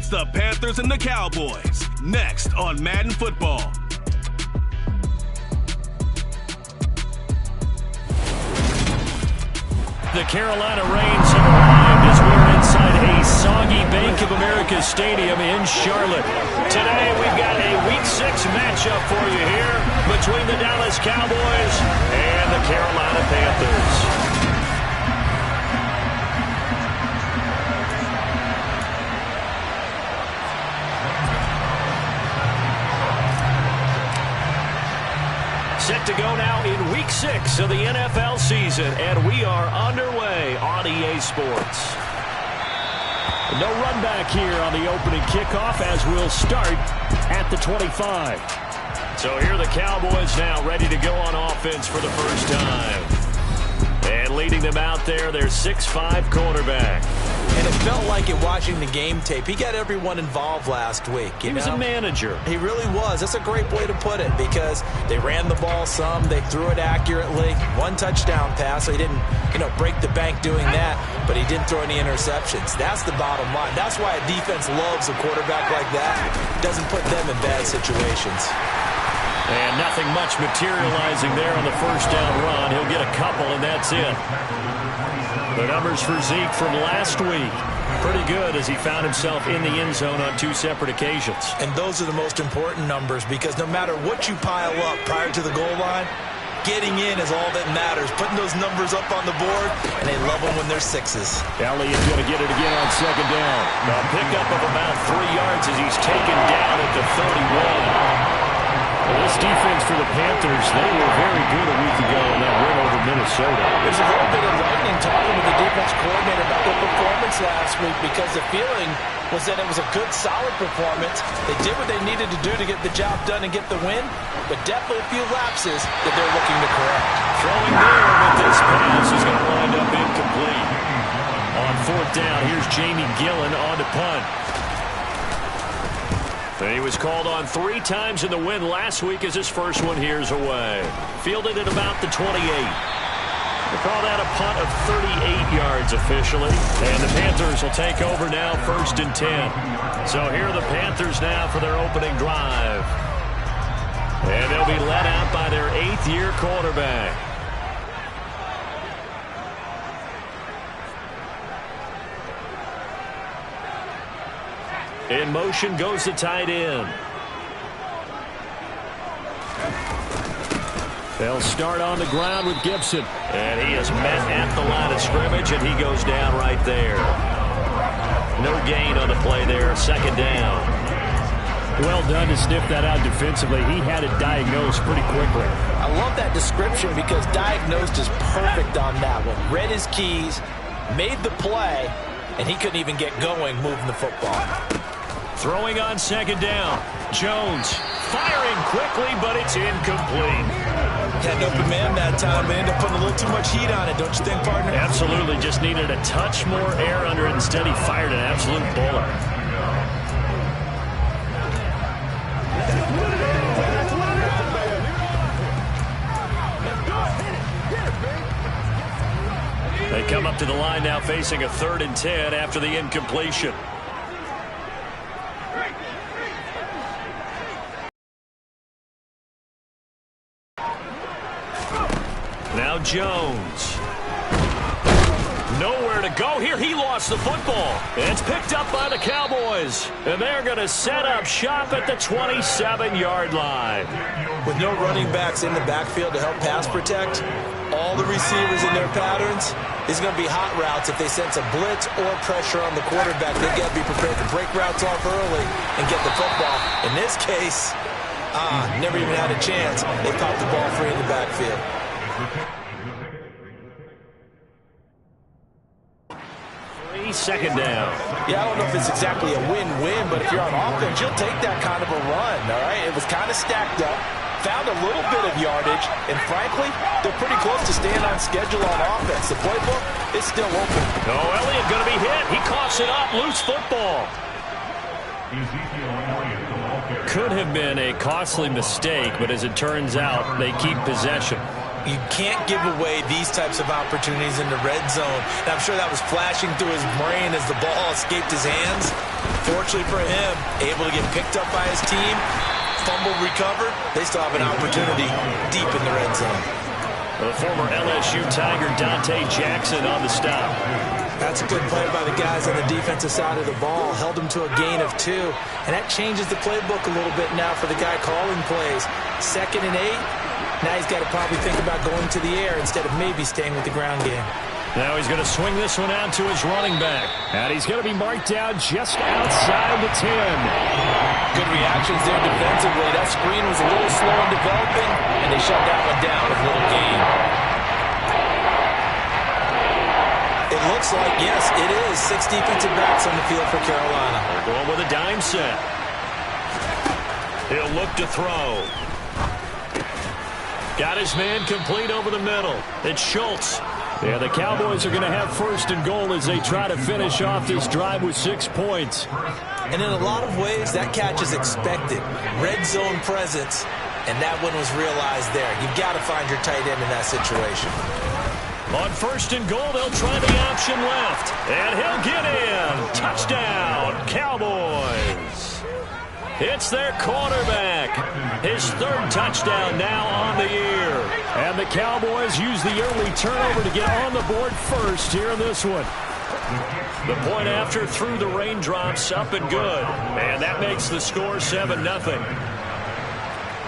against the Panthers and the Cowboys. Next on Madden Football. The Carolina Reigns have arrived as we're inside a soggy Bank of America Stadium in Charlotte. Today we've got a Week 6 matchup for you here between the Dallas Cowboys and the Carolina Panthers. Set to go now in Week 6 of the NFL season, and we are underway on EA Sports. No run back here on the opening kickoff as we'll start at the 25. So here are the Cowboys now ready to go on offense for the first time. And leading them out there, their 6'5" quarterback. And it felt like it watching the game tape. He got everyone involved last week. He was a manager. He really was. That's a great way to put it because they ran the ball some. They threw it accurately. One touchdown pass. So he didn't, break the bank doing that, but he didn't throw any interceptions. That's the bottom line. That's why a defense loves a quarterback like that. It doesn't put them in bad situations. And nothing much materializing there on the first down run. He'll get a couple, and that's it. The numbers for Zeke from last week, pretty good as he found himself in the end zone on 2 separate occasions. And those are the most important numbers because no matter what you pile up prior to the goal line, getting in is all that matters. Putting those numbers up on the board, and they love them when they're 6s. Elliott's going to get it again on second down. A pickup of about 3 yards as he's taken down at the 31. Well, this defense for the Panthers, they were very good a week ago in that win over Minnesota. There's a little bit of lightning talking with the defense coordinator about their performance last week because the feeling was that it was a good, solid performance. They did what they needed to do to get the job done and get the win, but definitely a few lapses that they're looking to correct. Throwing there, but this pass is going to wind up incomplete. On fourth down, here's Jamie Gillen on to punt. And he was called on 3 times in the win last week as his first one here's away. Fielded at about the 28. They call that a punt of 38 yards officially. And the Panthers will take over now 1st and 10. So here are the Panthers now for their opening drive. And they'll be led out by their 8th-year quarterback. In motion goes the tight end. They'll start on the ground with Gibson. And he is met at the line of scrimmage, and he goes down right there. No gain on the play there, 2nd down. Well done to sniff that out defensively. He had it diagnosed pretty quickly. I love that description because diagnosed is perfect on that one. Read his keys, made the play, and he couldn't even get going moving the football. Throwing on 2nd down. Jones firing quickly, but it's incomplete. Had an open man that time, but ended up putting a little too much heat on it, don't you think, partner? Absolutely. Just needed a touch more air under it. Instead, he fired an absolute bullet. They come up to the line now facing a 3rd and 10 after the incompletion. Now Jones. Nowhere to go here. He lost the football. It's picked up by the Cowboys. And they're going to set up shop at the 27-yard line. With no running backs in the backfield to help pass protect, all the receivers in their patterns, it's going to be hot routes if they sense a blitz or pressure on the quarterback. They've got to be prepared to break routes off early and get the football. In this case, never even had a chance. They popped the ball free in the backfield. 2nd down. Yeah, I don't know if it's exactly a win-win, but if you're on offense, you'll take that kind of a run, all right? It was kind of stacked up, found a little bit of yardage, and frankly, they're pretty close to staying on schedule on offense. The playbook is still open. Oh, Elliott going to be hit. He coughs it up. Loose football. Could have been a costly mistake, but as it turns out, they keep possession. You can't give away these types of opportunities in the red zone. And I'm sure that was flashing through his brain as the ball escaped his hands. Fortunately for him, able to get picked up by his team, fumble recovered. They still have an opportunity deep in the red zone. The former LSU Tiger Dante Jackson on the stop. That's a good play by the guys on the defensive side of the ball. Held him to a gain of 2. And that changes the playbook a little bit now for the guy calling plays. 2nd and 8. Now he's got to probably think about going to the air instead of maybe staying with the ground game. Now he's going to swing this one out to his running back. And he's going to be marked down just outside the 10. Good reactions there defensively. That screen was a little slow in developing, and they shut that one down with a little gain. It looks like, yes, it is 6 defensive backs on the field for Carolina. They're going with a dime set. He'll look to throw. Got his man complete over the middle. It's Schultz. Yeah, the Cowboys are going to have 1st and goal as they try to finish off this drive with 6 points. And in a lot of ways, that catch is expected. Red zone presence, and that one was realized there. You've got to find your tight end in that situation. On 1st and goal, they'll try the option left. And he'll get in. Touchdown, Cowboys. It's their quarterback. His 3rd touchdown now on the year. And the Cowboys use the early turnover to get on the board first here in this one. The point after through the raindrops, up and good. And that makes the score 7-0.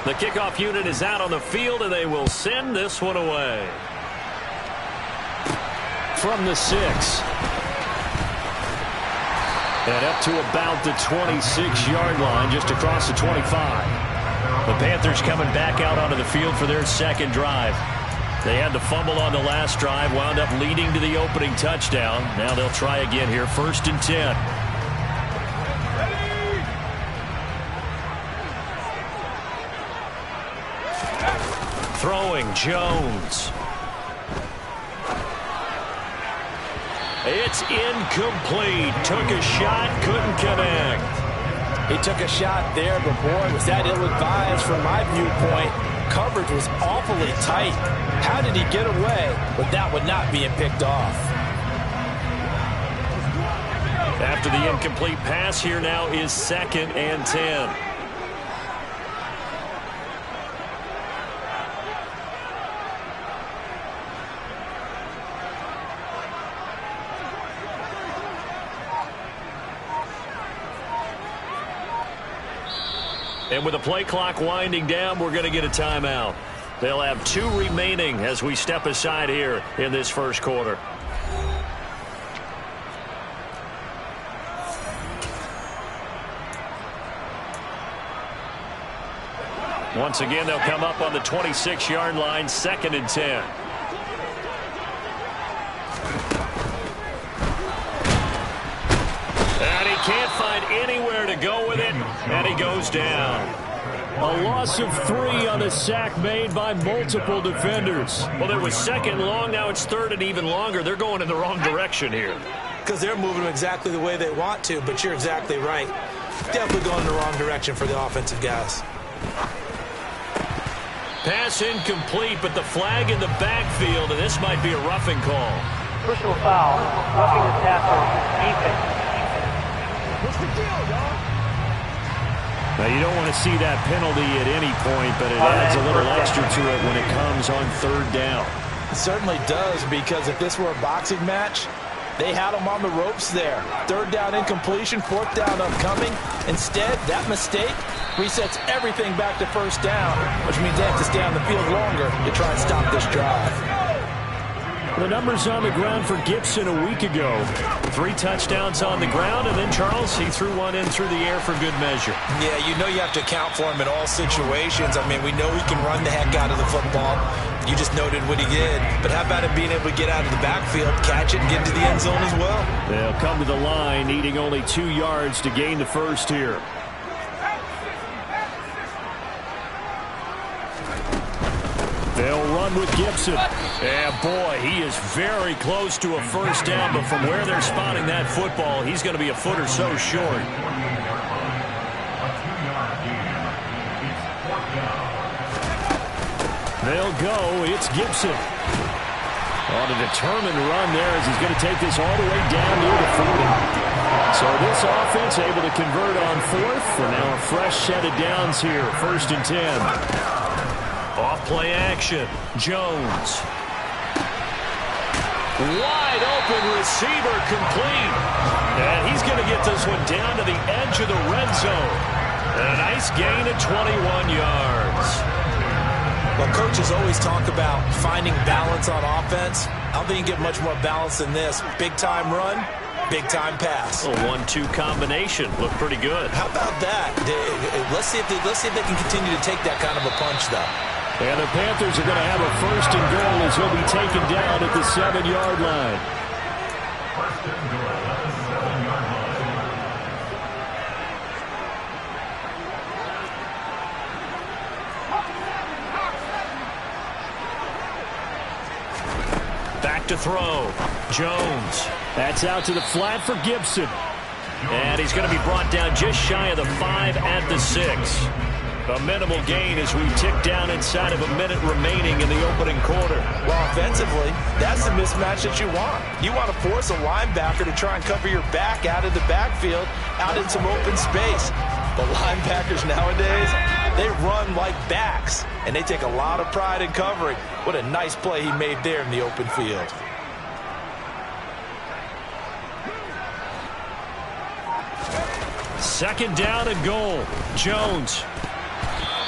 The kickoff unit is out on the field, and they will send this one away. From the 6. And up to about the 26-yard line, just across the 25. The Panthers coming back out onto the field for their 2nd drive. They had the fumble on the last drive, wound up leading to the opening touchdown. Now they'll try again here, 1st and 10. Throwing, Jones. It's incomplete. Took a shot, couldn't connect. He took a shot there, but boy, was that ill-advised from my viewpoint. Coverage was awfully tight. How did he get away with that one not being picked off? After the incomplete pass, here now is 2nd and 10. And with the play clock winding down, we're going to get a timeout. They'll have 2 remaining as we step aside here in this 1st quarter. Once again, they'll come up on the 26-yard line, 2nd and 10. And he can't find anywhere to go with it, and he goes down. A loss of 3 on the sack made by multiple defenders. Well, there was 2nd long, now it's 3rd and even longer. They're going in the wrong direction here. Because they're moving exactly the way they want to, but you're exactly right. Definitely going in the wrong direction for the offensive guys. Pass incomplete, but the flag in the backfield, and this might be a roughing call. Personal foul, roughing the tackle, defense. What's the deal, dog? Now, you don't want to see that penalty at any point, but it adds a little extra to it when it comes on 3rd down. It certainly does, because if this were a boxing match, they had him on the ropes there. 3rd down incompletion, 4th down upcoming. Instead, that mistake resets everything back to 1st down, which means they have to stay on the field longer to try and stop this drive. The numbers on the ground for Gibson a week ago. 3 touchdowns on the ground, and then Charles, he threw one in through the air for good measure. Yeah, you know you have to account for him in all situations. I mean, we know he can run the heck out of the football. You just noted what he did. But how about him being able to get out of the backfield, catch it, and get into the end zone as well? They'll come to the line, needing only 2 yards to gain the 1st here. They'll run with Gibson. Yeah, boy, he is very close to a 1st down, but from where they're spotting that football, he's going to be a foot or so short. They'll go. It's Gibson. On a determined run there as he's going to take this all the way down near the 40. So this offense able to convert on fourth. And now a fresh set of downs here. 1st and 10. Off play action. Jones. Wide open receiver complete. And he's going to get this one down to the edge of the red zone. And a nice gain of 21 yards. Well, coaches always talk about finding balance on offense. I don't think you get much more balance than this. Big-time run, big-time pass. A 1-2 combination. Looked pretty good. How about that? Let's see if they can continue to take that kind of a punch, though. And the Panthers are going to have a 1st and goal as he'll be taken down at the 7-yard line. Back to throw. Jones. That's out to the flat for Gibson. And he's going to be brought down just shy of the 5 at the 6. A minimal gain as we tick down inside of a minute remaining in the opening quarter. Well, offensively, that's the mismatch that you want. You want to force a linebacker to try and cover your back out of the backfield, out in some open space. But linebackers nowadays, they run like backs, and they take a lot of pride in covering. What a nice play he made there in the open field. Second down and goal. Jones.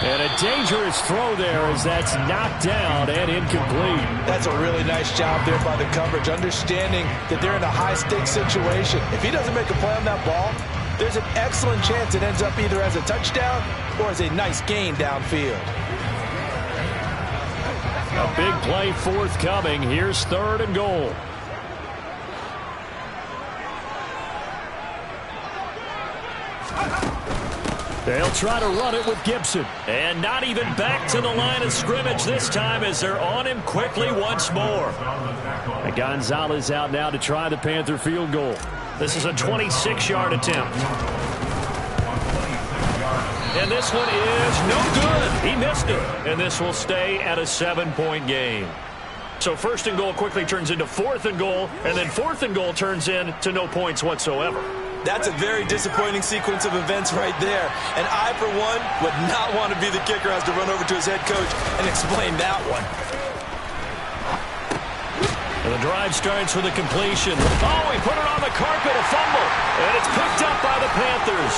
And a dangerous throw there as that's knocked down and incomplete. That's a really nice job there by the coverage, understanding that they're in a high-stakes situation. If he doesn't make a play on that ball, there's an excellent chance it ends up either as a touchdown or as a nice gain downfield. A big play forthcoming. Here's 3rd and goal. They'll try to run it with Gibson. And not even back to the line of scrimmage this time as they're on him quickly once more. And Gonzalez out now to try the Panther field goal. This is a 26-yard attempt. And this one is no good. He missed it. And this will stay at a 7-point game. So 1st and goal quickly turns into 4th and goal. And then 4th and goal turns into no points whatsoever. That's a very disappointing sequence of events right there. And I, for one, would not want to be the kicker who has to run over to his head coach and explain that one. And the drive starts with a completion. Oh, he put it on the carpet, a fumble. And it's picked up by the Panthers.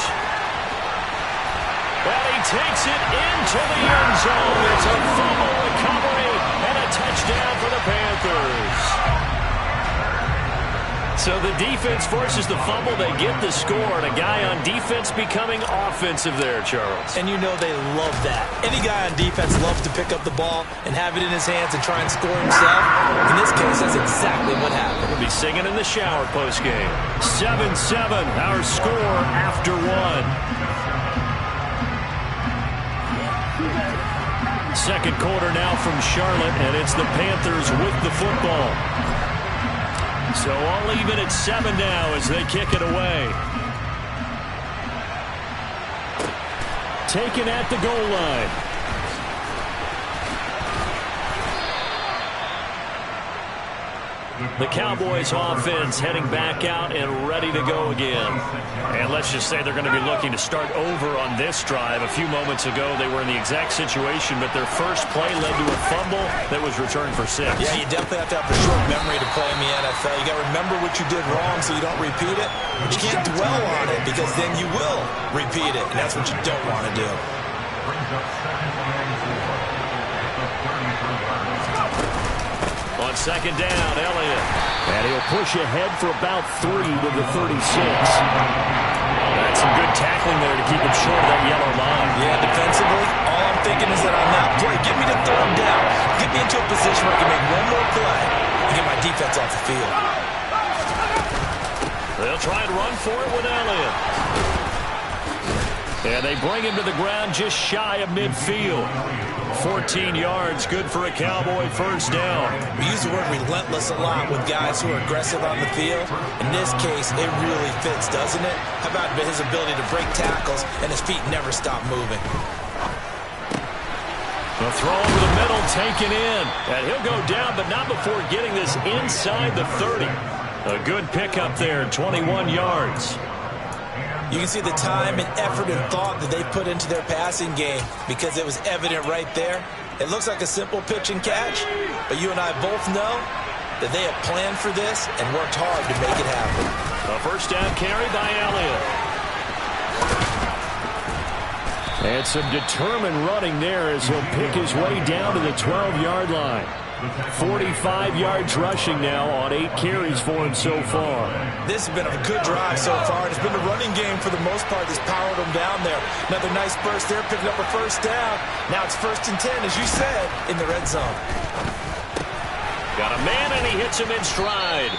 And he takes it into the end zone. It's a fumble recovery and a touchdown for the Panthers. So the defense forces the fumble. They get the score. And a guy on defense becoming offensive there, Charles. And you know they love that. Any guy on defense loves to pick up the ball and have it in his hands and try and score himself. In this case, that's exactly what happened. We'll be singing in the shower postgame. 7-7, our score after 1. Second quarter now from Charlotte, and it's the Panthers with the football. So all even at 7 now as they kick it away. Taken at the goal line. The Cowboys offense heading back out and ready to go again. And let's just say they're going to be looking to start over on this drive. A few moments ago, they were in the exact situation, but their first play led to a fumble that was returned for 6. Yeah, you definitely have to have a short memory to play in the NFL. You got to remember what you did wrong so you don't repeat it. But you can't dwell on it because then you will repeat it, and that's what you don't want to do. On second down, Elliott. And he'll push ahead for about 3 with the 36. That's some good tackling there to keep him short of that yellow line. Yeah, defensively, all I'm thinking is that on that play, get me to 3rd down. Get me into a position where I can make one more play and get my defense off the field. They'll try and run for it with Elliott. And they bring him to the ground just shy of midfield. 14 yards, good for a Cowboy first down. We use the word relentless a lot with guys who are aggressive on the field. In this case, it really fits, doesn't it? How about his ability to break tackles and his feet never stop moving? The throw over the middle, taken in. And he'll go down, but not before getting this inside the 30. A good pickup there, 21 yards. You can see the time and effort and thought that they put into their passing game because it was evident right there. It looks like a simple pitch and catch, but you and I both know that they have planned for this and worked hard to make it happen. A first down carry by Elliott. And some determined running there as he'll pick his way down to the 12-yard line. 45 yards rushing now on 8 carries for him so far. This has been a good drive so far. It's been the running game for the most part that's powered them down there. Another nice burst there, picking up a first down. Now it's 1st and 10, as you said, in the red zone. Got a man, and he hits him in stride.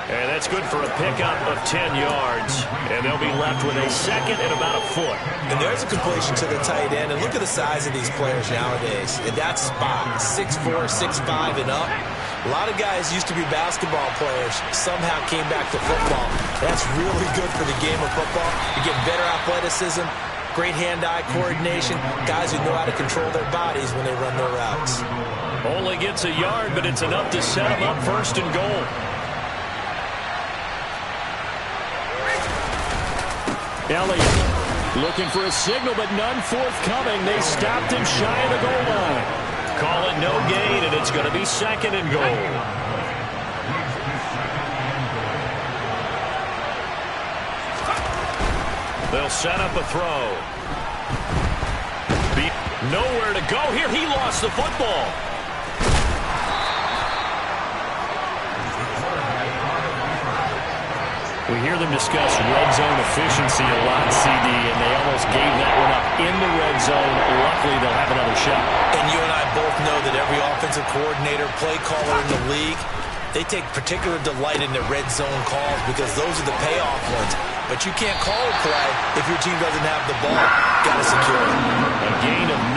And that's good for a pickup of 10 yards. And they'll be left with a second and about a foot. And there's a completion to the tight end. And look at the size of these players nowadays. In that spot, 6'4", 6'5", and up. A lot of guys used to be basketball players, somehow came back to football. That's really good for the game of football. You get better athleticism, great hand-eye coordination, guys who know how to control their bodies when they run their routes. Only gets a yard, but it's enough to set him up 1st and goal. Elliott looking for a signal, but none forthcoming. They stopped him shy of the goal line. Call it no gain, and it's going to be 2nd and goal. They'll set up a throw. Nowhere to go here. He lost the football. We hear them discuss red zone efficiency a lot, CD, and they almost gave that one up in the red zone. Luckily, they'll have another shot. And you and I both know that every offensive coordinator, play caller in the league, they take particular delight in the red zone calls because those are the payoff ones. But you can't call a play if your team doesn't have the ball. Got to secure it. A gain of 9,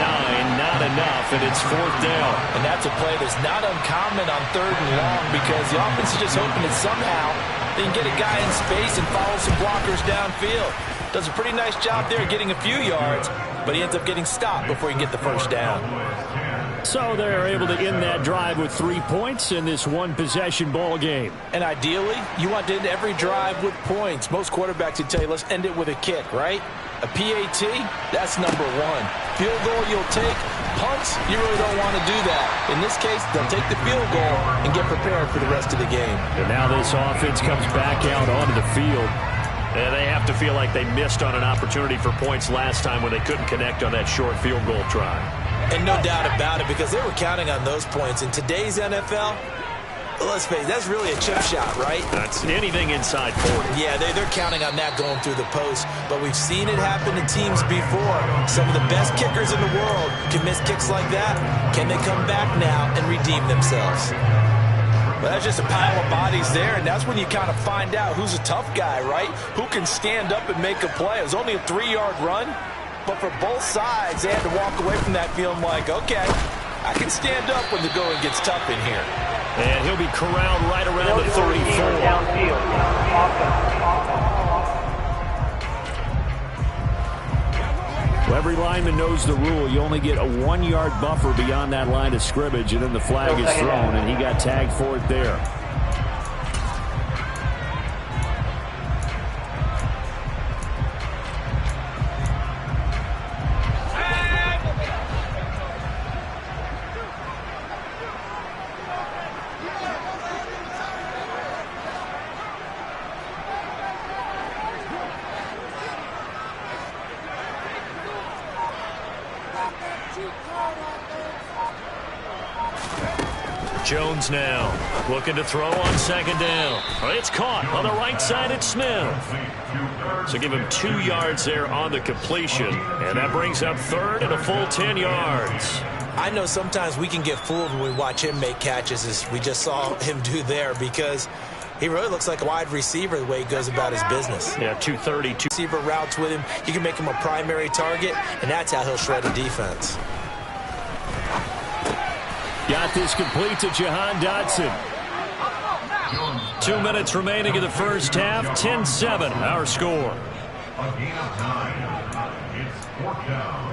not enough, and it's 4th down. And that's a play that's not uncommon on 3rd and long because the offense is just hoping that somehow they can get a guy in space and follow some blockers downfield. Does a pretty nice job there getting a few yards, but he ends up getting stopped before he can get the first down. So they're able to end that drive with 3 points in this one-possession ball game. And ideally, you want to end every drive with points. Most quarterbacks would tell you, let's end it with a kick, right? A PAT, that's number 1. Field goal you'll take. Punts, you really don't want to do that. In this case, they'll take the field goal and get prepared for the rest of the game. And now this offense comes back out onto the field. And they have to feel like they missed on an opportunity for points last time when they couldn't connect on that short field goal try. And no doubt about it, because they were counting on those points. In today's NFL, let's face it, that's really a chip shot, right? That's anything inside 40. Yeah, they're counting on that going through the post. But we've seen it happen to teams before. Some of the best kickers in the world can miss kicks like that. Can they come back now and redeem themselves? Well, that's just a pile of bodies there, and that's when you kind of find out who's a tough guy, right? Who can stand up and make a play. It was only a 3-yard run, but for both sides, they had to walk away from that feeling like, okay, I can stand up when the going gets tough in here. And he'll be corralled right around the 34. Downfield. Well, every lineman knows the rule. You only get a 1-yard buffer beyond that line of scrimmage, and then the flag is thrown, and he got tagged for it there. Jones now looking to throw on 2nd down. It's caught on the right side. It's Smith. So give him 2 yards there on the completion. And that brings up 3rd and a full 10 yards. I know sometimes we can get fooled when we watch him make catches, as we just saw him do there, because he really looks like a wide receiver the way he goes about his business. Yeah, 230. Receiver routes with him. You can make him a primary target, and that's how he'll shred a defense. Got this complete to Jahan Dotson. 2 minutes remaining in the first half. 10-7, our score. A gain of 9. It's 4th down.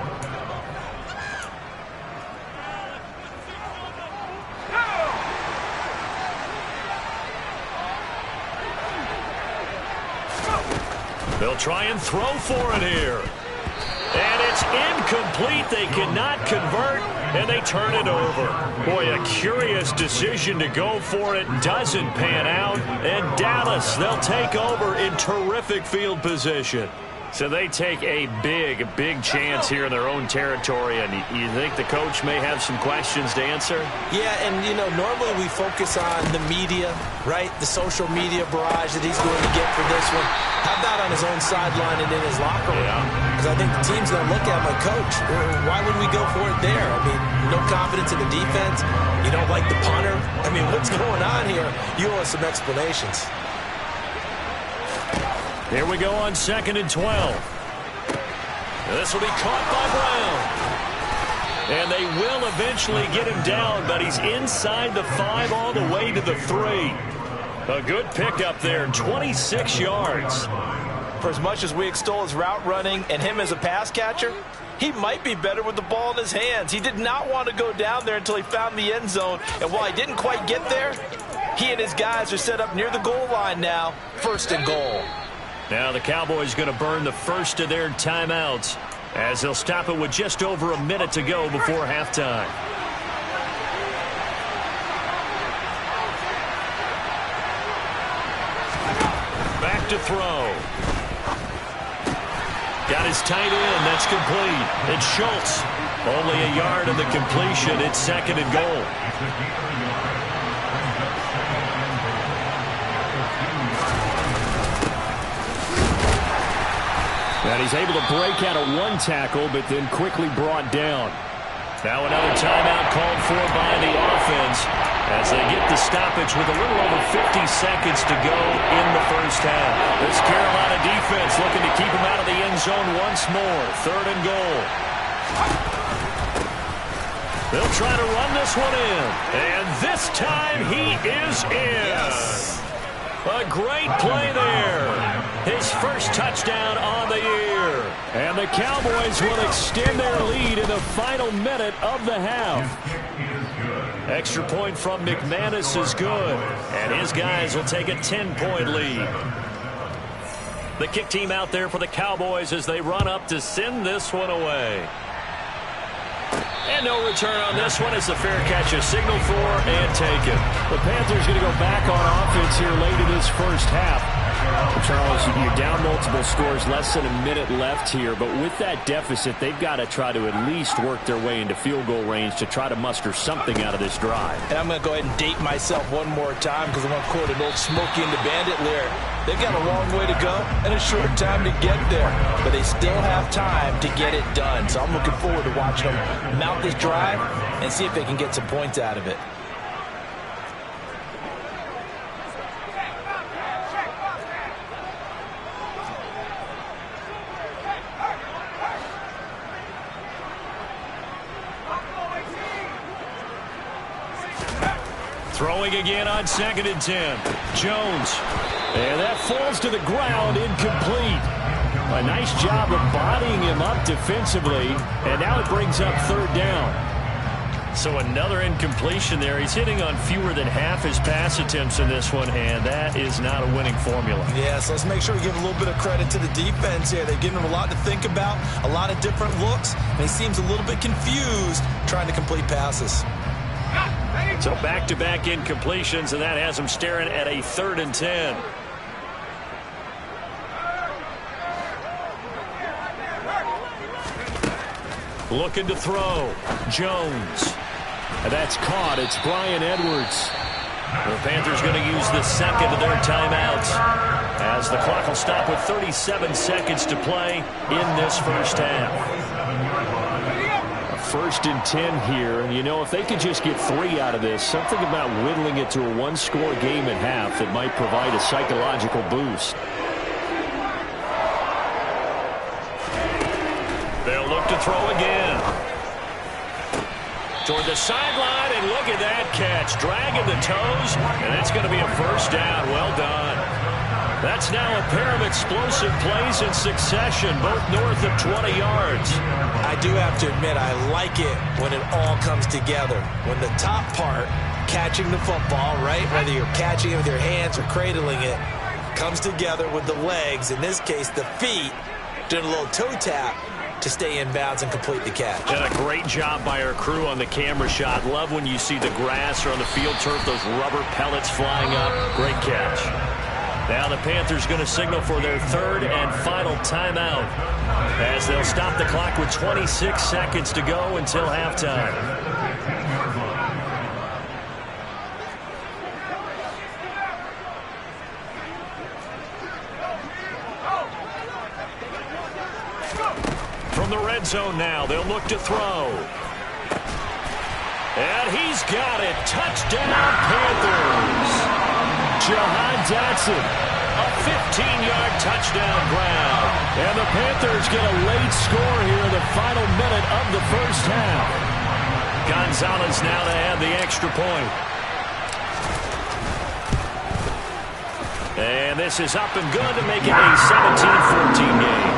They'll try and throw for it here. And it's incomplete. They cannot convert, and they turn it over. Boy, a curious decision to go for it. Doesn't pan out. And Dallas, they'll take over in terrific field position. So they take a big chance here in their own territory, and you think the coach may have some questions to answer? Yeah, and, you know, normally we focus on the media, right? The social media barrage that he's going to get for this one. How about on his own sideline and in his locker room? Because I think the team's going to look at him like, Coach, why would we go for it there? I mean, no confidence in the defense. You don't like the punter. I mean, what's going on here? You owe us some explanations. Here we go on 2nd and 12. This will be caught by Brown. And they will eventually get him down, but he's inside the 5 all the way to the 3. A good pickup there, 26 yards. For as much as we extol his route running and him as a pass catcher, he might be better with the ball in his hands. He did not want to go down there until he found the end zone. And while he didn't quite get there, he and his guys are set up near the goal line now, 1st and goal. Now the Cowboys going to burn the first of their timeouts as they'll stop it with just over a minute to go before halftime. Back to throw. Got his tight end. That's complete. It's Schultz. Only a yard of the completion. It's 2nd and goal. And he's able to break out of 1 tackle, but then quickly brought down. Now another timeout called for by the offense as they get the stoppage with a little over 50 seconds to go in the first half. This Carolina defense looking to keep him out of the end zone once more. 3rd and goal. They'll try to run this one in. And this time he is in. Yes. A great play there. His first touchdown on the year. And the Cowboys will extend their lead in the final minute of the half. Extra point from McManus is good. And his guys will take a 10-point lead. The kick team out there for the Cowboys as they run up to send this one away. And no return on this one as the fair catch is signaled for and taken. The Panthers going to go back on offense here late in this first half. Charles, you're down multiple scores, less than a minute left here, but with that deficit, they've got to try to at least work their way into field goal range to try to muster something out of this drive. And I'm going to go ahead and date myself one more time because I'm going to quote an old Smokey and the Bandit lyric. They've got a long way to go and a short time to get there, but they still have time to get it done. So I'm looking forward to watching them mount this drive and see if they can get some points out of it. Throwing again on 2nd and 10. Jones. And that falls to the ground, incomplete. A nice job of bodying him up defensively. And now it brings up 3rd down. So another incompletion there. He's hitting on fewer than half his pass attempts in this one, and that is not a winning formula. Yeah, so let's make sure we give a little bit of credit to the defense here. They've given him a lot to think about, a lot of different looks, and he seems a little bit confused trying to complete passes. So back-to-back incompletions, and that has him staring at a 3rd and 10. Looking to throw. Jones. And that's caught. It's Bryan Edwards. The Panthers going to use the 2nd of their timeouts as the clock will stop with 37 seconds to play in this first half. 1st and 10 here, and you know, if they could just get 3 out of this, something about whittling it to a 1-score game at half that might provide a psychological boost. They'll look to throw again. Toward the sideline, and look at that catch. Dragging the toes, and that's going to be a 1st down. Well done. That's now a pair of explosive plays in succession, both north of 20 yards. I do have to admit, I like it when it all comes together. When the top part, catching the football, right, whether you're catching it with your hands or cradling it, comes together with the legs, in this case the feet, doing a little toe tap to stay in bounds and complete the catch. And a great job by our crew on the camera shot. Love when you see the grass or on the field turf, those rubber pellets flying up. Great catch. Now the Panthers going to signal for their third and final timeout as they'll stop the clock with 26 seconds to go until halftime. From the red zone now, they'll look to throw. And he's got it. Touchdown, Panthers. Jahan Dotson, a 15-yard touchdown grab. And the Panthers get a late score here in the final minute of the first half. Gonzalez now to add the extra point. And this is up and good to make it a 17-14 game.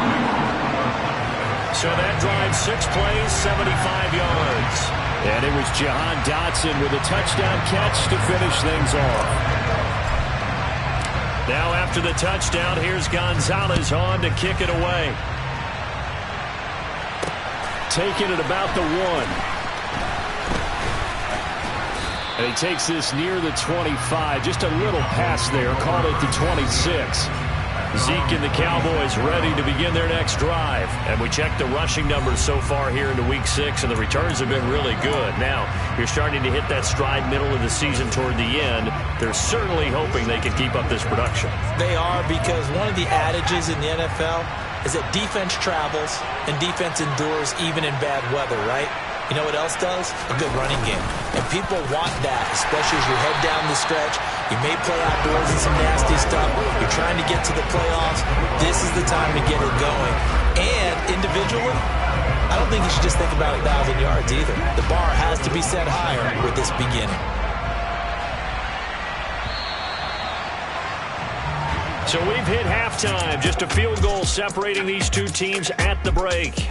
So that drive 6 plays, 75 yards. And it was Jahan Dotson with a touchdown catch to finish things off. Now after the touchdown, here's Gonzalez on to kick it away. Taking it about the 1. And he takes this near the 25. Just a little pass there. Called it the 26. Zeke and the Cowboys ready to begin their next drive. And we check the rushing numbers so far here into Week 6, and the returns have been really good. Now, you're starting to hit that stride middle of the season toward the end. They're certainly hoping they can keep up this production. They are, because one of the adages in the NFL is that defense travels and defense endures even in bad weather, right? You know what else does? A good running game. And people want that, especially as you head down the stretch. You may play outdoors in some nasty stuff. You're trying to get to the playoffs. This is the time to get it going. And individually, I don't think you should just think about 1,000 yards either. The bar has to be set higher with this beginning. So we've hit halftime. Just a field goal separating these two teams at the break.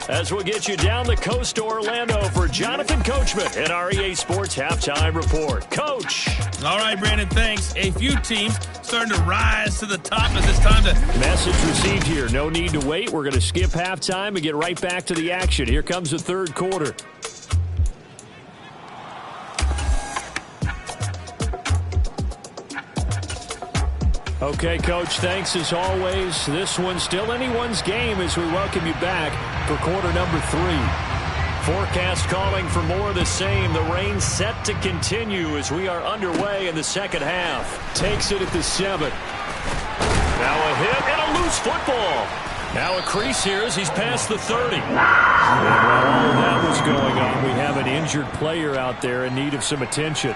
As we'll get you down the coast to Orlando for Jonathan Coachman at our EA Sports Halftime Report. Coach. All right, Brandon, thanks. A few teams starting to rise to the top as it's time to... Message received here. No need to wait. We're going to skip halftime and get right back to the action. Here comes the third quarter. Okay, Coach, thanks as always. This one's still anyone's game as we welcome you back for quarter number 3. Forecast calling for more of the same. The rain set to continue as we are underway in the second half. Takes it at the 7. Now a hit and a loose football. Now a crease here as he's past the 30. And while all of that was going on, we have an injured player out there in need of some attention.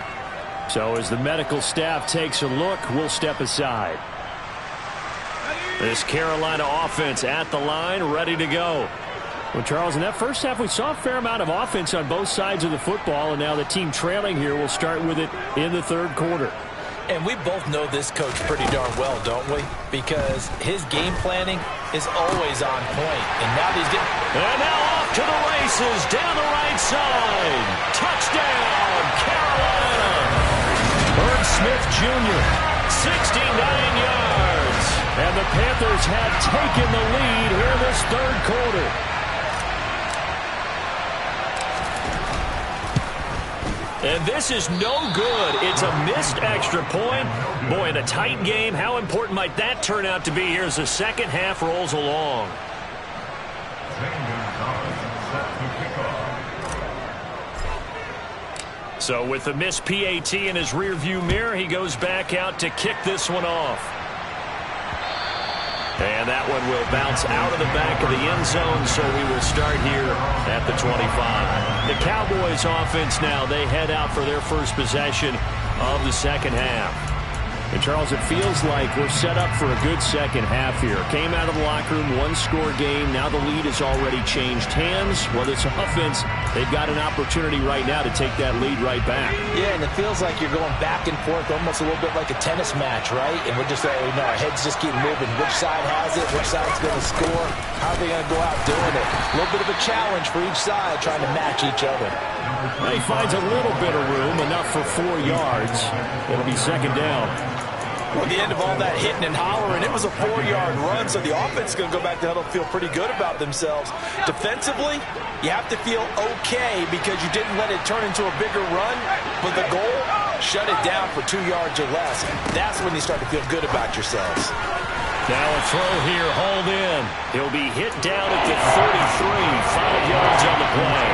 So as the medical staff takes a look, we'll step aside. This Carolina offense at the line, ready to go. Well, Charles, in that first half, we saw a fair amount of offense on both sides of the football, and now the team trailing here will start with it in the third quarter. And we both know this coach pretty darn well, don't we? Because his game planning is always on point. And now he's getting... And now off to the races, down the right side. Touchdown, Carolina. Herb Smith Jr., 69 yards. And the Panthers have taken the lead here in this third quarter. And this is no good. It's a missed extra point. Boy, in a tight game, how important might that turn out to be here as the second half rolls along? So with the missed PAT in his rearview mirror, he goes back out to kick this one off. And that one will bounce out of the back of the end zone, so we will start here at the 25. The Cowboys offense now, they head out for their first possession of the second half. And, Charles, it feels like we're set up for a good second half here. Came out of the locker room, one-score game. Now the lead has already changed hands. Whether it's offense, they've got an opportunity right now to take that lead right back. Yeah, and it feels like you're going back and forth almost a little bit like a tennis match, right? And we're just, our heads just keep moving. Which side has it? Which side's going to score? How are they going to go out doing it? A little bit of a challenge for each side trying to match each other. He finds a little bit of room, enough for 4 yards. It'll be second down. Well, the end of all that hitting and hollering, it was a 4-yard run, so the offense is going to go back to huddle and feel pretty good about themselves. Defensively, you have to feel okay because you didn't let it turn into a bigger run, but the goal, shut it down for 2 yards or less. That's when you start to feel good about yourselves. Now a throw here, hauled in. He'll be hit down at the 33, 5 yards on the play.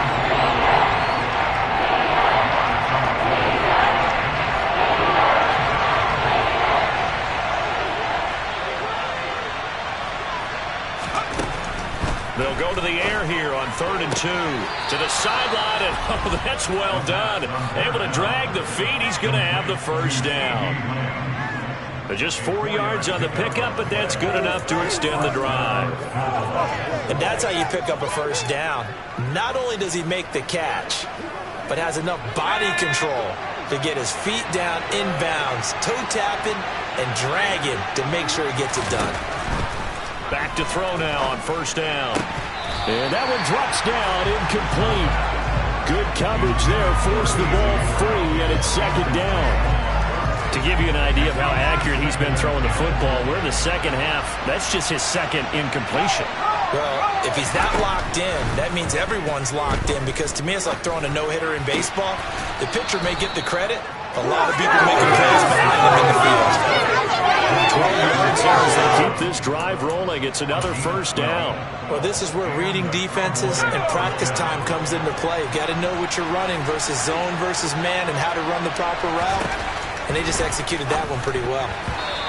They'll go to the air here on 3rd and 2. To the sideline, and oh, that's well done. Able to drag the feet. He's going to have the first down. Just 4 yards on the pickup, but that's good enough to extend the drive. And that's how you pick up a first down. Not only does he make the catch, but has enough body control to get his feet down inbounds, toe tapping and dragging to make sure he gets it done. Back to throw now on 1st down. And that one drops down, incomplete. Good coverage there, forced the ball free, and it's 2nd down. To give you an idea of how accurate he's been throwing the football, we're in the second half. That's just his 2nd incompletion. Well, if he's that locked in, that means everyone's locked in, because to me it's like throwing a no-hitter in baseball. The pitcher may get the credit. A lot of people making plays behind him in the field. 12 yards here as they keep this drive rolling. It's another 1st down. Well, this is where reading defenses and practice time comes into play. You got to know what you're running versus zone versus man and how to run the proper route. And they just executed that one pretty well.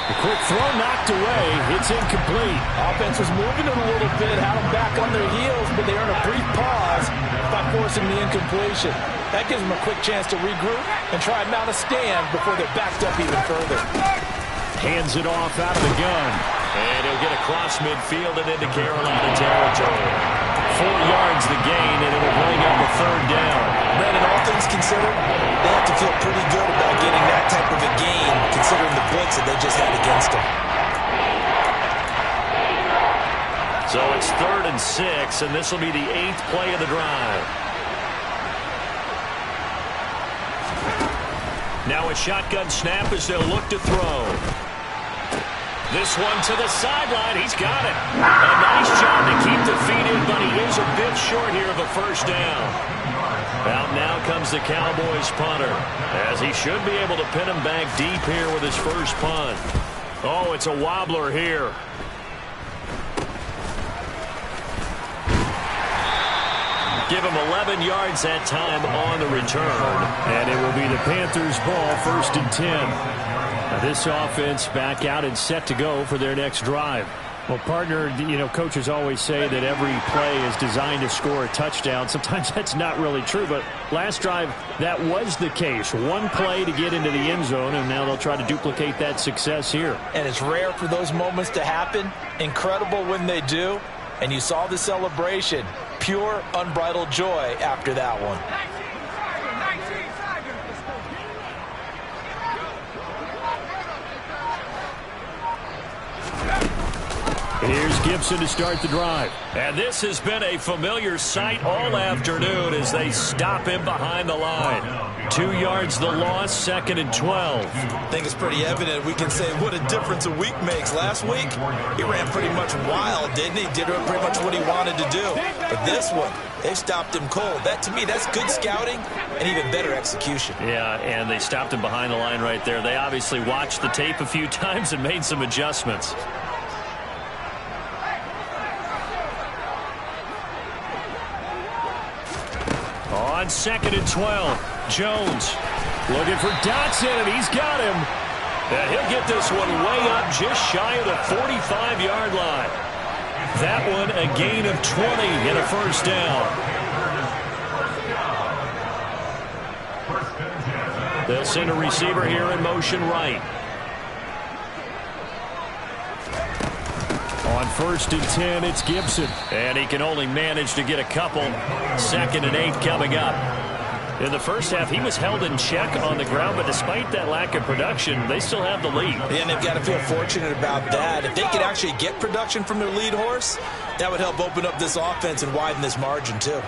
The quick throw knocked away. It's incomplete. Offense was moving it a little bit, had them back on their heels, but they earned a brief pause by forcing the incompletion. That gives them a quick chance to regroup and try and mount a stand before they're backed up even further. Hands it off out of the gun. And he'll get across midfield and into Carolina territory. 4 yards the gain, and it'll bring up a 3rd down. Brandon, all things considered, they have to feel pretty good about getting that type of a gain, considering the blitz that they just had against them. So it's 3rd and 6, and this will be the 8th play of the drive. Now a shotgun snap as they'll look to throw. This one to the sideline. He's got it. A nice job to keep the feet in, but he is a bit short here of a 1st down. Out now comes the Cowboys punter, as he should be able to pin him back deep here with his first punt. Oh, it's a wobbler here. Give him 11 yards that time on the return. And it will be the Panthers' ball, 1st and 10. Now this offense back out and set to go for their next drive. Well, partner, you know, coaches always say that every play is designed to score a touchdown. Sometimes that's not really true, but last drive, that was the case. One play to get into the end zone, and now they'll try to duplicate that success here. And it's rare for those moments to happen. Incredible when they do. And you saw the celebration. Pure, unbridled joy after that one. Here's Gibson to start the drive. And this has been a familiar sight all afternoon as they stop him behind the line. 2 yards the loss, 2nd and 12. I think it's pretty evident. We can say what a difference a week makes. Last week, he ran pretty much wild, didn't he? Did pretty much what he wanted to do. But this one, they stopped him cold. That, to me, that's good scouting and even better execution. Yeah, and they stopped him behind the line right there. They obviously watched the tape a few times and made some adjustments. On 2nd and 12, Jones looking for Dotson, and he's got him. And he'll get this one way up just shy of the 45-yard line. That one a gain of 20 and a 1st down. They'll send a receiver here in motion right. On 1st and 10, it's Gibson. And he can only manage to get a couple. 2nd and 8 coming up. In the first half, he was held in check on the ground, but despite that lack of production, they still have the lead. And they've got to feel fortunate about that. If they could actually get production from their lead horse, that would help open up this offense and widen this margin, too.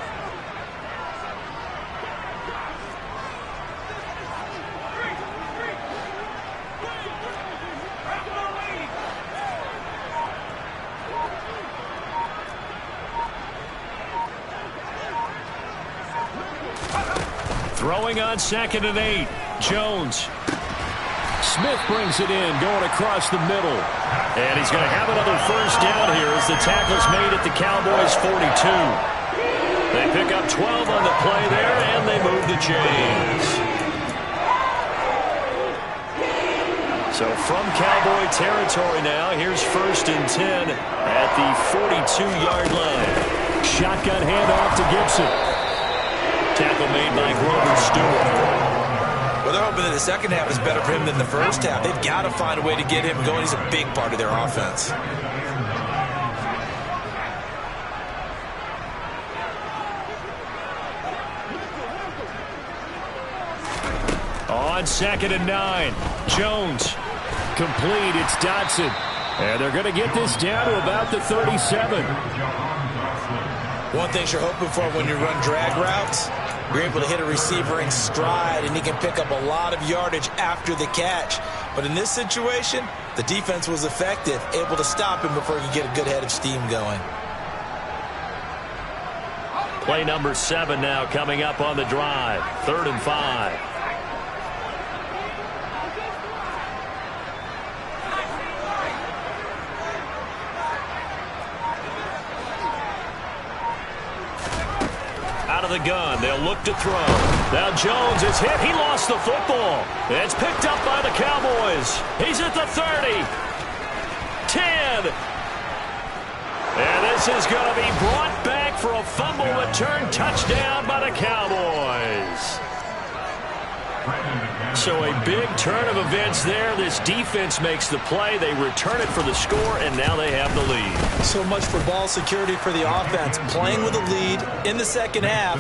Throwing on 2nd and 8. Jones. Smith brings it in, going across the middle. And he's going to have another first down here as the tackle's made at the Cowboys' 42. They pick up 12 on the play there, and they move the chains. So from Cowboy territory now, here's 1st and 10 at the 42-yard line. Shotgun handoff to Gibson. Tackle made by Grover Stewart. Well, they're hoping that the second half is better for him than the first half. They've got to find a way to get him going. He's a big part of their offense. On 2nd and 9. Jones. Complete. It's Dotson. And they're going to get this down to about the 37. One thing you're hoping for when you run drag routes, you're able to hit a receiver in stride, and he can pick up a lot of yardage after the catch. But in this situation, the defense was effective, able to stop him before he could get a good head of steam going. Play number 7 now coming up on the drive. 3rd and 5. Out of the gun, they'll look to throw. Now Jones is hit. He lost the football. It's picked up by the Cowboys. He's at the 30. 10. And this is going to be brought back for a fumble return touchdown by the Cowboys. So a big turn of events there. This defense makes the play. They return it for the score, and now they have the lead. So much for ball security for the offense. Playing with a lead in the second half,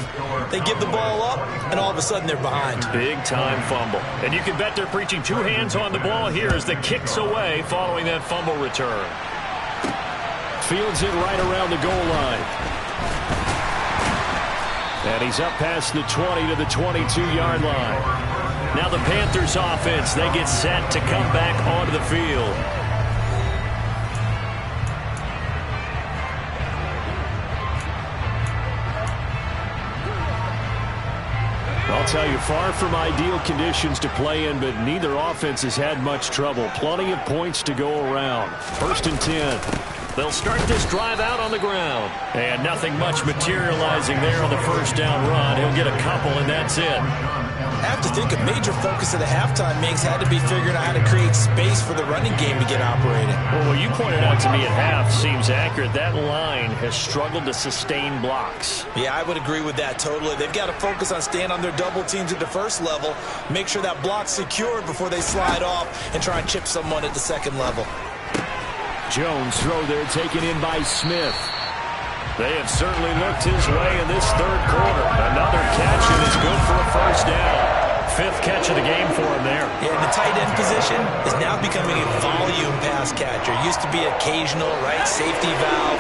they give the ball up, and all of a sudden they're behind. Big-time fumble. And you can bet they're preaching 2 hands on the ball here as the kick's away following that fumble return. Fields it right around the goal line. And he's up past the 20 to the 22-yard line. Now the Panthers offense, they get set to come back onto the field. I'll tell you, far from ideal conditions to play in, but neither offense has had much trouble. Plenty of points to go around. 1st and 10. They'll start this drive out on the ground. And nothing much materializing there on the first down run. He'll get a couple, and that's it. I have to think a major focus of the halftime mix had to be figuring out how to create space for the running game to get operating. Well, what you pointed out to me at half seems accurate. That line has struggled to sustain blocks. Yeah, I would agree with that totally. They've got to focus on staying on their double teams at the first level, make sure that block's secured before they slide off and try and chip someone at the second level. Jones throw there taken in by Smith. They have certainly looked his way in this 3rd quarter. Another catch and is good for a first down. 5th catch of the game for him there. Yeah, and the tight end position is now becoming a volume pass catcher. Used to be occasional, right, safety valve.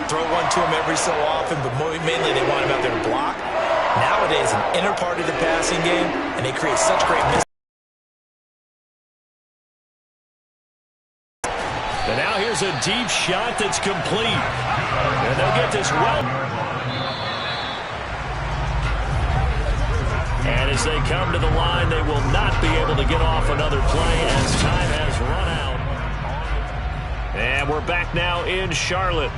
Throw one to him every so often, but mainly they want him out there to block. Nowadays, an inner part of the passing game, and they create such great misses. And now here's a deep shot that's complete. And they'll get this well. And as they come to the line, they will not be able to get off another play as time has run out. And we're back now in Charlotte.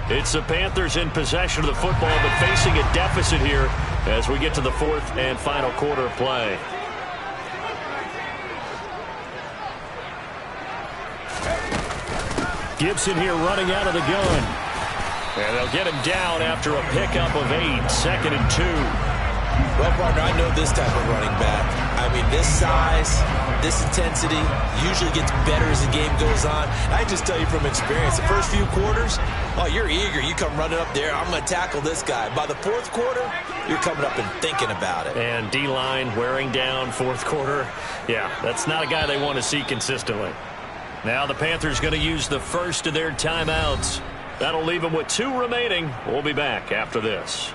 It's the Panthers in possession of the football, but facing a deficit here as we get to the 4th and final quarter of play. Gibson here running out of the gun. And they'll get him down after a pickup of 8. 2nd and 2. Well, partner, I know this type of running back. I mean, this size, this intensity usually gets better as the game goes on. I just tell you from experience, the first few quarters, oh, you're eager. You come running up there, I'm going to tackle this guy. By the 4th quarter, you're coming up and thinking about it. And D-line wearing down 4th quarter. Yeah, that's not a guy they want to see consistently. Now the Panthers going to use the first of their timeouts. That'll leave them with 2 remaining. We'll be back after this.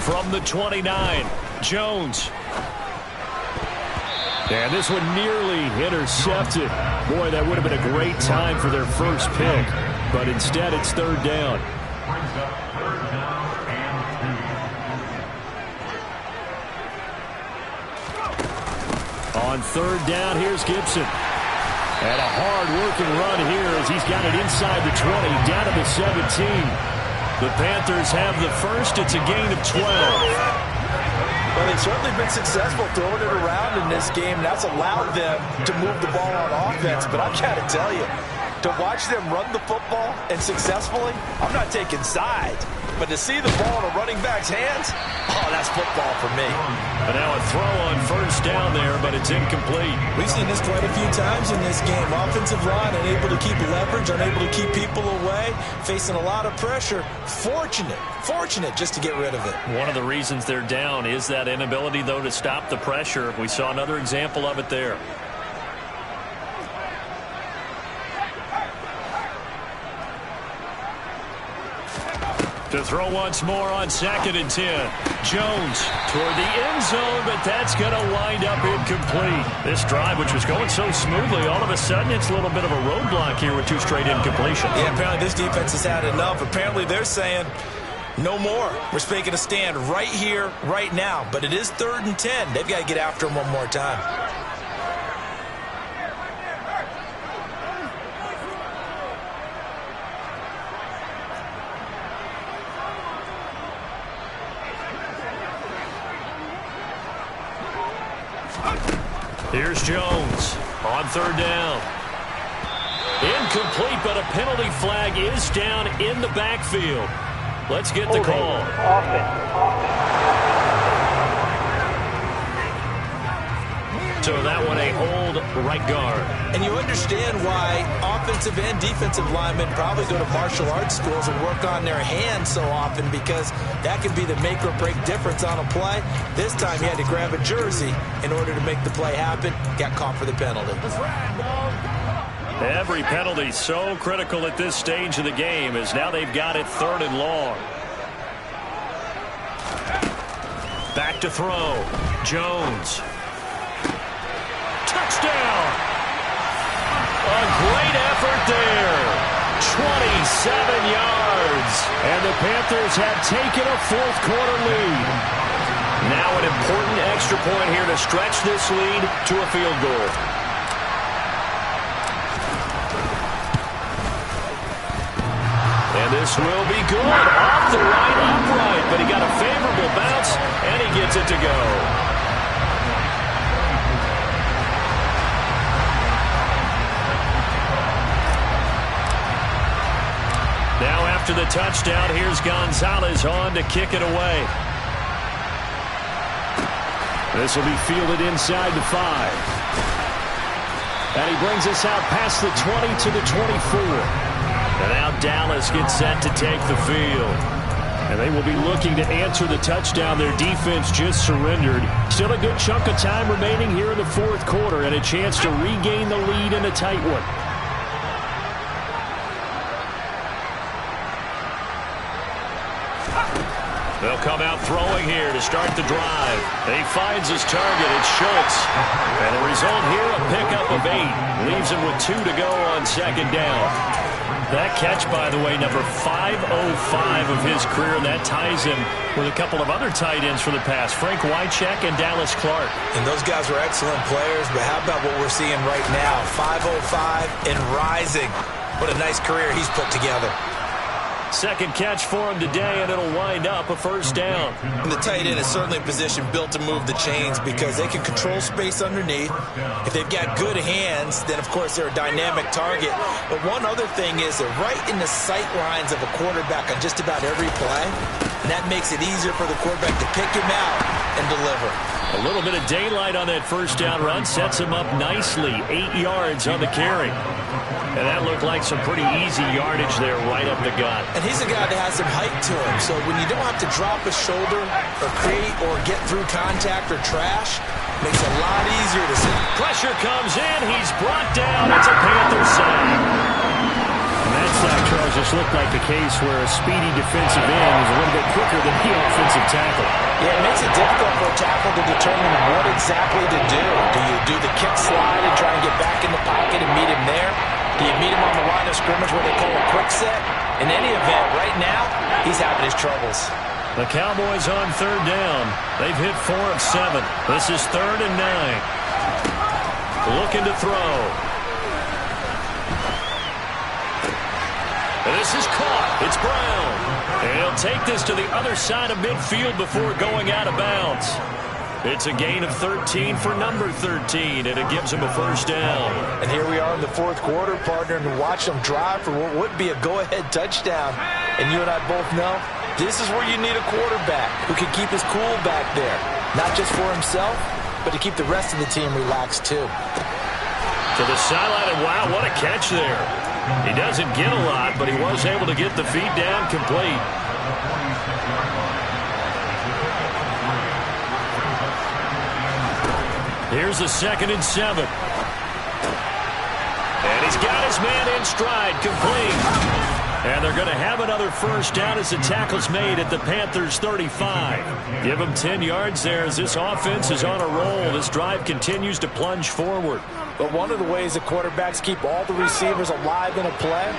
From the 29, Jones. And this one nearly intercepted. Boy, that would have been a great time for their first pick. But instead, it's third down. On third down, here's Gibson. And a hard-working run here as he's got it inside the 20, down to the 17. The Panthers have the first. It's a gain of 12. Well, they've certainly been successful throwing it around in this game. That's allowed them to move the ball on offense. But I've got to tell you, to watch them run the football and successfully, I'm not taking sides. But to see the ball in a running back's hands, oh, that's football for me. But now a throw on first down there, but it's incomplete. We've seen this quite a few times in this game. Offensive line unable to keep leverage, unable to keep people away, facing a lot of pressure. Fortunate just to get rid of it. One of the reasons they're down is that inability, though, to stop the pressure. We saw another example of it there. To throw once more on 2nd and 10. Jones toward the end zone, but that's going to wind up incomplete. This drive, which was going so smoothly, all of a sudden it's a little bit of a roadblock here with 2 straight incompletions. Yeah, apparently this defense has had enough. Apparently they're saying no more. We're making a stand right here, right now. But it is 3rd and 10. They've got to get after him one more time. Here's Jones on 3rd down. Incomplete, but a penalty flag is down in the backfield. Let's get the call. So that one a hold, right guard. And you understand why offensive and defensive linemen probably go to martial arts schools and work on their hands so often, because that can be the make or break difference on a play. This time he had to grab a jersey in order to make the play happen. Got caught for the penalty. Every penalty so critical at this stage of the game, as now they've got it 3rd and long. Back to throw. Jones. Touchdown! A great effort there. 27 yards. And the Panthers have taken a 4th quarter lead. Now an important extra point here to stretch this lead to a field goal. And this will be good. Off the right upright, but he got a favorable bounce, and he gets it to go. Now after the touchdown, here's Gonzalez on to kick it away. This will be fielded inside the 5. And he brings us out past the 20 to the 24. And now Dallas gets set to take the field. And they will be looking to answer the touchdown their defense just surrendered. Still a good chunk of time remaining here in the 4th quarter, and a chance to regain the lead in a tight one. They'll come out throwing here to start the drive. And he finds his target. It's Schultz. And the result here, a pickup of 8. Leaves him with 2 to go on 2nd down. That catch, by the way, number 505 of his career. That ties him with a couple of other tight ends for the past, Frank Wycheck and Dallas Clark. And those guys were excellent players, but how about what we're seeing right now? 505 and rising. What a nice career he's put together. 2nd catch for him today, and it'll wind up a 1st down. And the tight end is certainly a position built to move the chains because they can control space underneath. If they've got good hands, then, of course, they're a dynamic target. But one other thing is they're right in the sight lines of a quarterback on just about every play, and that makes it easier for the quarterback to pick him out and deliver. A little bit of daylight on that 1st down run sets him up nicely. 8 yards on the carry. And that looked like some pretty easy yardage there right up the gut. And he's a guy that has some height to him, so when you don't have to drop a shoulder or create or get through contact or trash, makes it a lot easier to see. Pressure comes in. He's brought down. It's a Panther sack. And that sack, Charles, just looked like the case where a speedy defensive end is a little bit quicker than the offensive tackle. Yeah, it makes it difficult for a tackle to determine what exactly to do. Do you do from there? Do you meet him on the line of scrimmage where they call a quick set? In any event, right now, he's having his troubles. The Cowboys on third down. They've hit 4 of 7. This is 3rd and 9. Looking to throw. And this is caught. It's Brown. And he'll take this to the other side of midfield before going out of bounds. It's a gain of 13 for number 13, and it gives him a first down. And here we are in the fourth quarter, partner, and watch them drive for what would be a go-ahead touchdown. And you and I both know this is where you need a quarterback who can keep his cool back there, not just for himself, but to keep the rest of the team relaxed too. To the sideline, and wow, what a catch there. He doesn't get a lot, but he was able to get the feet down complete. Here's a 2nd and 7. And he's got his man in stride, complete. And they're going to have another first down as the tackle's made at the Panthers' 35. Give them 10 yards there as this offense is on a roll. This drive continues to plunge forward. But one of the ways the quarterbacks keep all the receivers alive in a play,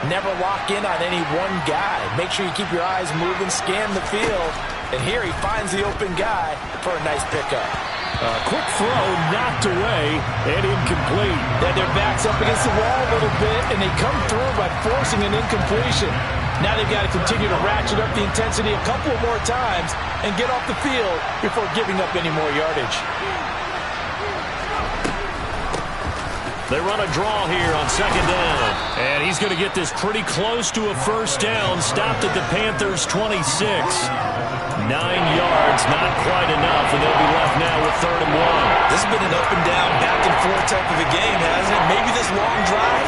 never lock in on any one guy. Make sure you keep your eyes moving, scan the field. And here he finds the open guy for a nice pickup. Quick throw, knocked away, and incomplete. Yeah, their back's up against the wall a little bit, and they come through by forcing an incompletion. Now they've got to continue to ratchet up the intensity a couple of more times and get off the field before giving up any more yardage. They run a draw here on 2nd down. And he's going to get this pretty close to a first down. Stopped at the Panthers' 26. 9 yards, not quite enough, and they'll be left now with 3rd and 1. This has been an up and down, back and forth type of a game, hasn't it? Maybe this long drive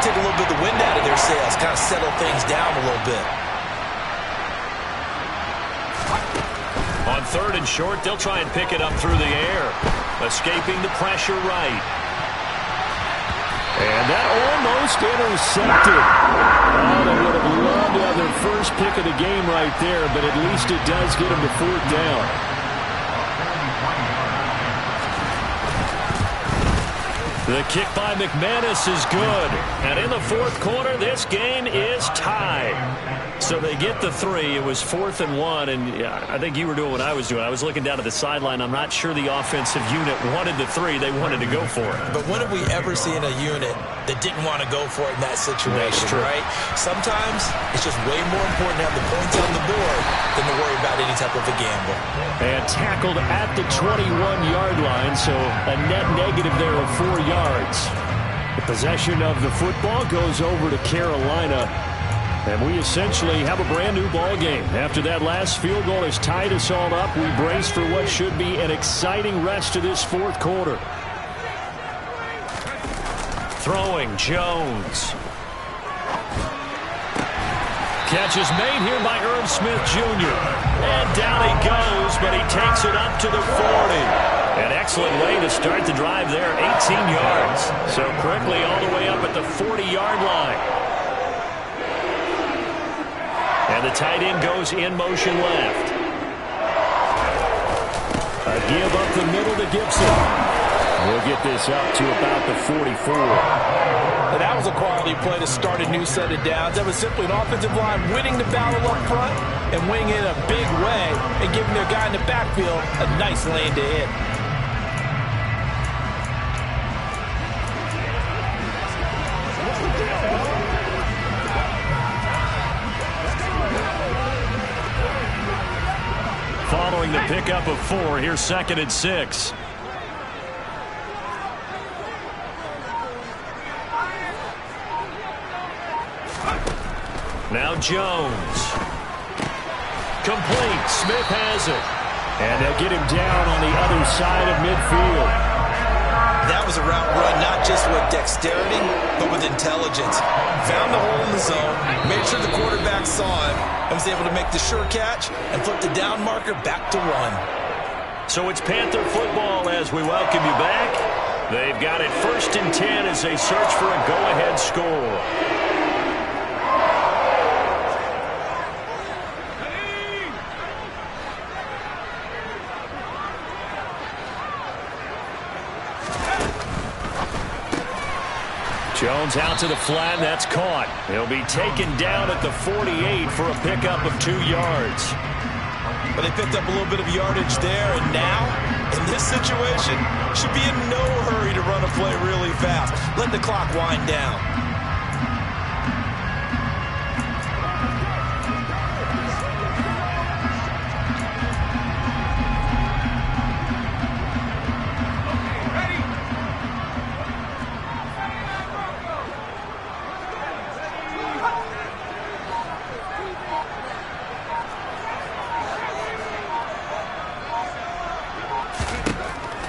take a little bit of the wind out of their sails, kind of settle things down a little bit. On 3rd and short, they'll try and pick it up through the air. Escaping the pressure right. And that almost intercepted. Oh, they would have loved to have their first pick of the game right there, but at least it does get them to 4th down. The kick by McManus is good. And in the fourth quarter, this game is tied. So they get the 3. It was 4th and 1, and I think you were doing what I was doing. I was looking down at the sideline. I'm not sure the offensive unit wanted the 3. They wanted to go for it. But when have we ever seen a unit that didn't want to go for it in that situation, right? Sometimes it's just way more important to have the points on the board than to worry about any type of a gamble. And tackled at the 21-yard line, so a net negative there of 4 yards. The possession of the football goes over to Carolina. And we essentially have a brand new ball game. After that last field goal has tied us all up, we brace for what should be an exciting rest to this fourth quarter. Throwing, Jones. Catch is made here by Irv Smith Jr. And down he goes, but he takes it up to the 40. An excellent way to start the drive there, 18 yards. So quickly all the way up at the 40-yard line. And the tight end goes in motion left. A give up the middle to Gibson. We'll get this up to about the 44. And that was a quality play to start a new set of downs. That was simply an offensive line winning the battle up front and winning it in a big way and giving their guy in the backfield a nice lane to hit. Following the pickup of 4, here's 2nd and 6. Now Jones. Complete. Smith has it. And they'll get him down on the other side of midfield. That was a route run, not just with dexterity, but with intelligence. Found the hole in the zone, made sure the quarterback saw him, and was able to make the sure catch and flip the down marker back to 1. So it's Panther football as we welcome you back. They've got it 1st and 10 as they search for a go-ahead score. Jones out to the flat, and that's caught. He'll be taken down at the 48 for a pickup of 2 yards. But they picked up a little bit of yardage there, and now, in this situation, should be in no hurry to run a play really fast. Let the clock wind down.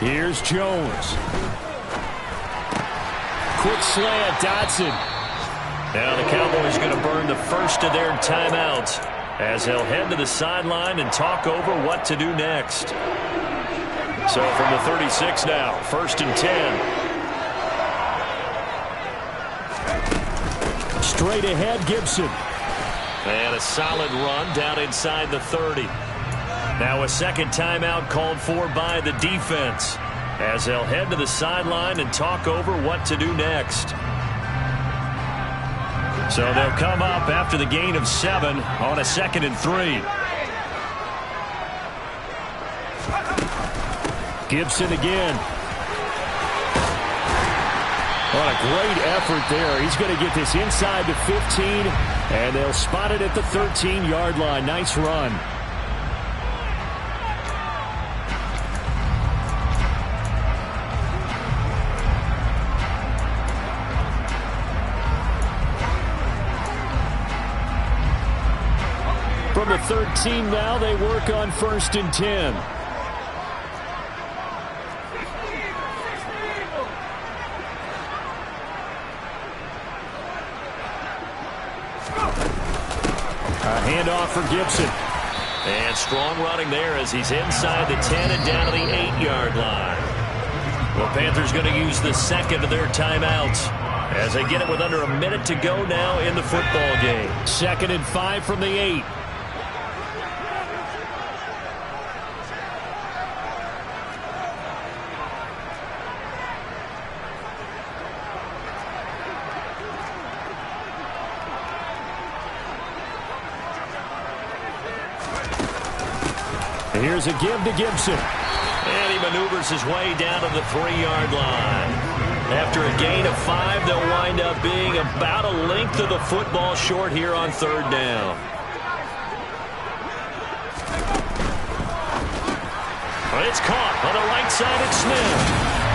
Here's Jones. Quick slant, Dotson. Now the Cowboys are going to burn the first of their timeouts as they'll head to the sideline and talk over what to do next. So from the 36 now, 1st and 10. Straight ahead, Gibson. And a solid run down inside the 30. Now a second timeout called for by the defense as they'll head to the sideline and talk over what to do next. So they'll come up after the gain of 7 on a 2nd and 3. Gibson again. What a great effort there. He's going to get this inside the 15, and they'll spot it at the 13-yard line. Nice run. From the 13 now, they work on 1st and 10. A handoff for Gibson. And strong running there as he's inside the 10 and down to the 8-yard line. The Panthers going to use the second of their timeouts as they get it with under a minute to go now in the football game. 2nd and 5 from the 8. Here's a give to Gibson. And he maneuvers his way down to the 3-yard line. After a gain of 5, they'll wind up being about a length of the football short here on 3rd down. It's caught on the right side at Smith.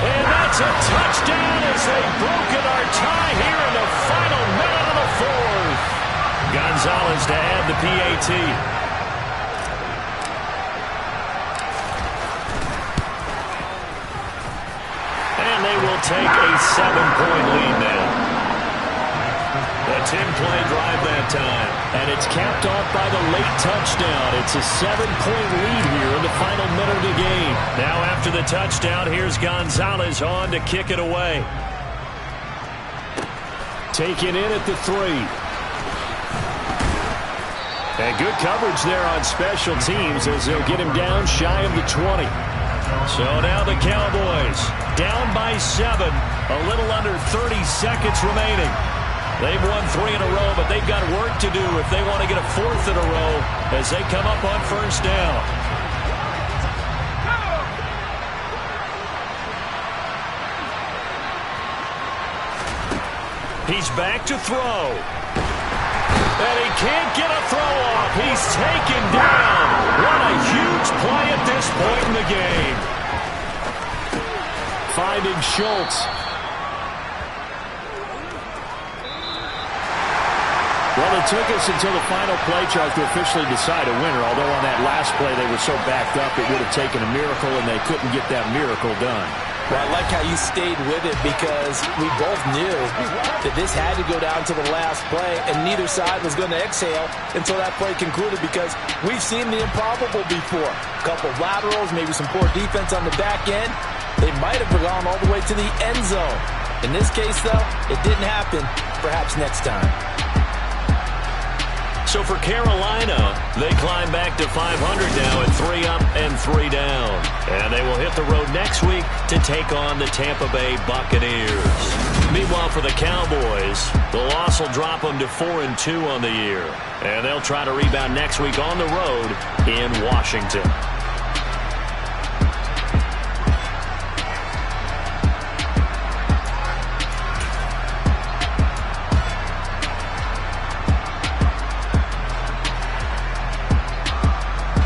And that's a touchdown as they've broken our tie here in the final minute of the 4th. Gonzalez to add the PAT. Will take a 7-point lead now. A 10-play drive that time. And it's capped off by the late touchdown. It's a 7-point lead here in the final minute of the game. Now after the touchdown, here's Gonzalez on to kick it away. Taken in at the 3. And good coverage there on special teams as they'll get him down shy of the 20. So now the Cowboys down by 7, a little under 30 seconds remaining. They've won 3 in a row, but they've got work to do if they want to get a 4th in a row as they come up on 1st down. He's back to throw. And he can't get a throw off. He's taken down. What a huge play at this point in the game. Finding Schultz. Well, it took us until the final play, Charles, to officially decide a winner. Although on that last play they were so backed up it would have taken a miracle, and they couldn't get that miracle done. Well, I like how you stayed with it because we both knew that this had to go down to the last play, and neither side was going to exhale until that play concluded because we've seen the improbable before. A couple of laterals, maybe some poor defense on the back end. They might have gone all the way to the end zone. In this case, though, it didn't happen. Perhaps next time. So for Carolina, they climb back to 500 now at 3 up and 3 down. And they will hit the road next week to take on the Tampa Bay Buccaneers. Meanwhile, for the Cowboys, the loss will drop them to 4-2 on the year. And they'll try to rebound next week on the road in Washington.